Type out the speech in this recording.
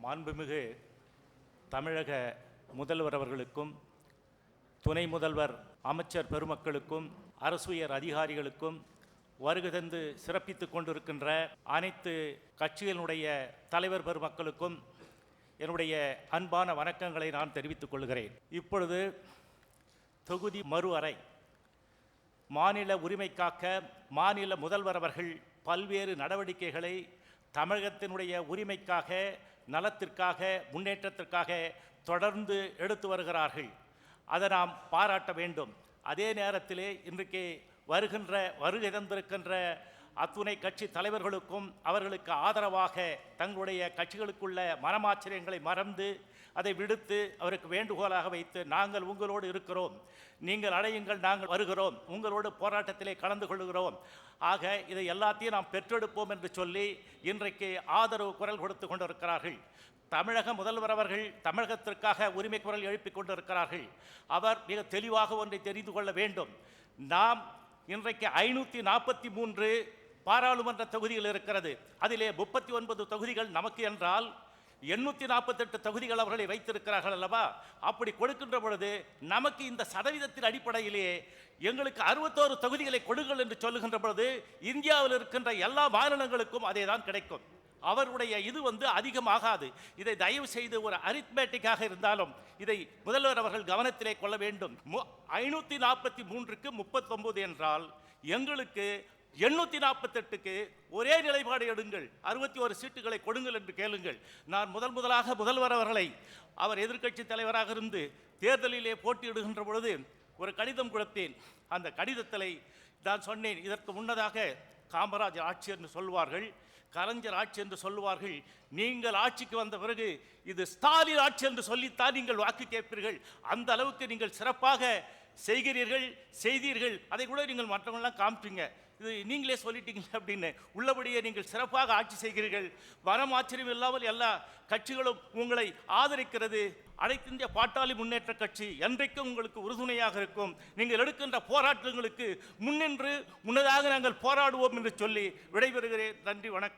மாண்புமிகு தமிழக முதல்வர் அவர்களுக்கும், துணை முதல்வர், அமைச்சர் பெருமக்களுக்கும், அரசுயர் அதிகாரிகளுக்கும், வருகை தந்து சிறப்பித்துக் கொண்டிருக்கின்ற அனைத்து கட்சிகளுடைய தலைவர் பெருமக்களுக்கும் என்னுடைய அன்பான வணக்கங்களை நான் தெரிவித்துக் கொள்கிறேன். இப்பொழுது தொகுதி மறு அறை மாநில உரிமை காக்க மாநில முதல்வர் அவர்கள் பல்வேறு நடவடிக்கைகளை தமிழகத்தினுடைய உரிமைக்காக, நலத்திற்காக, முன்னேற்றத்திற்காக தொடர்ந்து எடுத்து வருகிறார்கள். அதை நாம் பாராட்ட வேண்டும். அதே நேரத்திலே இன்றைக்கு வருகை தந்திருக்கின்ற அத்துணை கட்சி தலைவர்களுக்கும் அவர்களுக்கு ஆதரவாக தங்களுடைய கட்சிகளுக்குள்ள மனமாச்சரியங்களை மறந்து அதை விடுத்து அவருக்கு வேண்டுகோளாக வைத்து, நாங்கள் உங்களோடு இருக்கிறோம், நீங்கள் அடையுங்கள், நாங்கள் வருகிறோம், உங்களோடு போராட்டத்திலே கலந்து கொள்கிறோம், ஆக இதை எல்லாத்தையும் நாம் பெற்றெடுப்போம் என்று சொல்லி இன்றைக்கு ஆதரவு குரல் கொடுத்து கொண்டிருக்கிறார்கள். தமிழக முதல்வர் அவர்கள் தமிழகத்திற்காக உரிமை குரல் எழுப்பிக் கொண்டிருக்கிறார்கள். அவர் மிக தெளிவாக ஒன்றை தெரிந்து கொள்ள வேண்டும். நாம் இன்றைக்கு 543 பாராளுமன்ற தொகுதிகள் இருக்கிறது. அதிலே 39 தொகுதிகள் நமக்கு என்றால் 848 தொகுதிகள் அவர்களை வைத்திருக்கிறார்கள் அல்லவா? அப்படி கொடுக்கின்ற பொழுது நமக்கு இந்த சதவீதத்தின் அடிப்படையிலேயே எங்களுக்கு 61 தொகுதிகளை கொடுங்கள் என்று சொல்லுகின்ற பொழுது இந்தியாவில் இருக்கின்ற எல்லா மாநிலங்களுக்கும் அதே தான் கிடைக்கும். அவருடைய இது அதிகமாகாது. இதை தயவு செய்து ஒரு அரித்மேட்டிக்காக இருந்தாலும் இதை முதல்வர் அவர்கள் கவனத்திலே கொள்ள வேண்டும். 543க்கு 39 என்றால் எங்களுக்கு 848க்கு ஒரே நிலைப்பாடு எடுங்கள், 61 சீட்டுகளை கொடுங்கள் என்று கேளுங்கள். நான் முதலாக முதல்வர் அவர்களை அவர் எதிர்க்கட்சி தலைவராக இருந்து தேர்தலிலே போட்டியிடுகின்ற பொழுது ஒரு கடிதம் கொடுத்தேன். அந்த கடிதத்தில் நான் சொன்னேன், இதற்கு முன்னதாக காமராஜர் ஆட்சி என்று சொல்வார்கள், கலைஞர் ஆட்சி என்று சொல்லுவார்கள், நீங்கள் ஆட்சிக்கு வந்த பிறகு இது ஸ்டாலின் ஆட்சி என்று சொல்லித்தான் நீங்கள் வாக்கு கேட்பீர்கள். அந்த அளவுக்கு நீங்கள் சிறப்பாக செய்தீர்கள். அதை கூட நீங்கள் மற்றவங்களாம் காமிப்பீங்க. இது நீங்களே சொல்லிட்டீங்க அப்படின்னு உள்ளபடியே நீங்கள் சிறப்பாக ஆட்சி செய்கிறீர்கள். வரம் ஆச்சரியம் இல்லாமல் எல்லா கட்சிகளும் உங்களை ஆதரிக்கிறது. அனைத்து இந்திய பாட்டாளி முன்னேற்ற கட்சி என்றைக்கும் உங்களுக்கு உறுதுணையாக இருக்கும். நீங்கள் எடுக்கின்ற போராட்டங்களுக்கு முன்னின்று முன்னதாக நாங்கள் போராடுவோம் என்று சொல்லி விடைபெறுகிறேன். நன்றி, வணக்கம்.